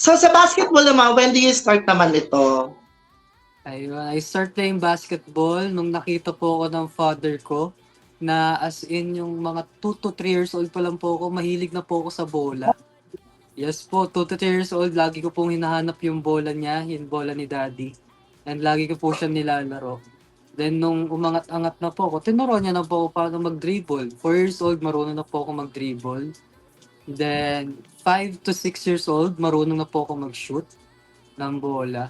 So sa basketball naman, when do you start naman ito? Ayun, I start playing basketball nung nakita po ako ng father ko na as in yung mga 2 to 3 years old pa lang po ako, mahilig na po ako sa bola. Yes po, 2 to 3 years old, lagi ko pong hinahanap yung bola niya, yung bola ni daddy. And lagi ko po siya nilalaro. Then nung umangat-angat na po ako, tinuro niya na po ako paano mag-dribble. 4 years old, marunong na po ako mag-dribble. Then 5 to 6 years old, marunong na po ako mag-shoot ng bola.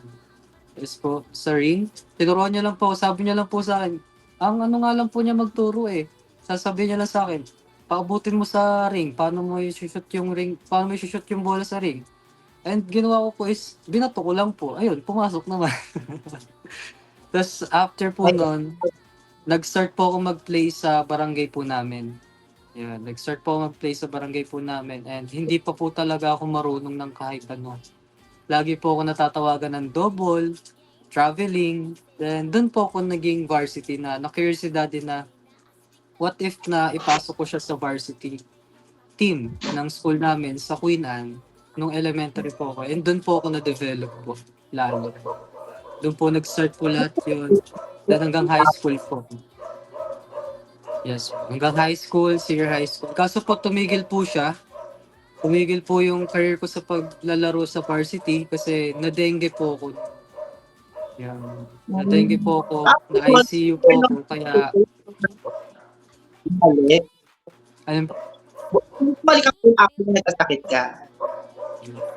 Yes po, sa ring. Tinuruan niya lang po, sabi niya lang po sa akin, ang ano nga lang po niya magturo eh. Sasabihin niya lang sa akin, paabutin mo sa ring, paano mo i-shoot yung ring, paano mo i-shoot yung bola sa ring. And ginawa ko po is, binato ko lang po. Ayun, pumasok naman. Tapos after po Ay, nun, nag-start po ako mag-play sa barangay po namin. Yan, nag-start po ako mag-play sa barangay po namin and hindi pa po talaga ako marunong ng kahit ano. Lagi po ako natatawagan ng double, traveling, then doon po ako naging varsity na-curious si daddy na what if na ipasok ko siya sa varsity team ng school namin sa Queen Anne nung elementary po ako. And doon po ako na-develop po lalo. Doon po nag-start po lahat yun. Then hanggang high school po. Yes, hanggang high school, senior high school. Kaso po tumigil po siya. Tumigil po yung career ko sa paglalaro sa varsity kasi na-dengue po ako. Yan. Na-dengue po ako, after na-ICU po ako, kaya bumalik, ayun, bumalik ako after nagkasakit ka.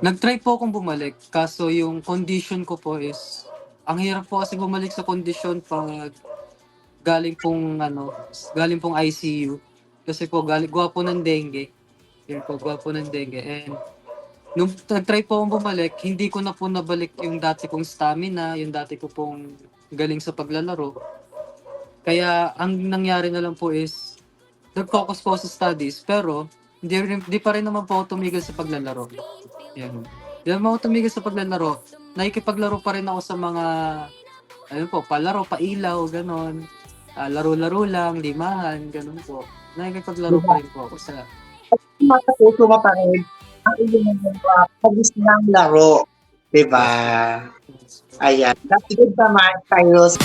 nag-try po akong bumalik. Kaso yung condition ko po is, ang hirap po kasi bumalik sa condition pag galing pong ICU. Kasi po gawa po ng dengue. Yun po, gawa po ng dengue. And nung nag-try po akong bumalik, hindi ko na po nabalik yung dati kong stamina, yung dati ko pong galing sa paglalaro. Kaya ang nangyari na lang po is, nag-focus po ako sa studies, pero hindi pa rin naman po ako tumigil sa paglalaro. Yan. Hindi naman ako tumigil sa paglalaro. Nakikipaglaro pa rin ako sa mga, ayun po, palaro, pailaw, ganon. Laro-laro lang, limahan, ganon po. Nakikipaglaro pa rin po ako sa... Nasa puso mo pa rin ang iyong mga pagis ng laro. Diba? Yes po. Ayan. That's good naman, Kairos.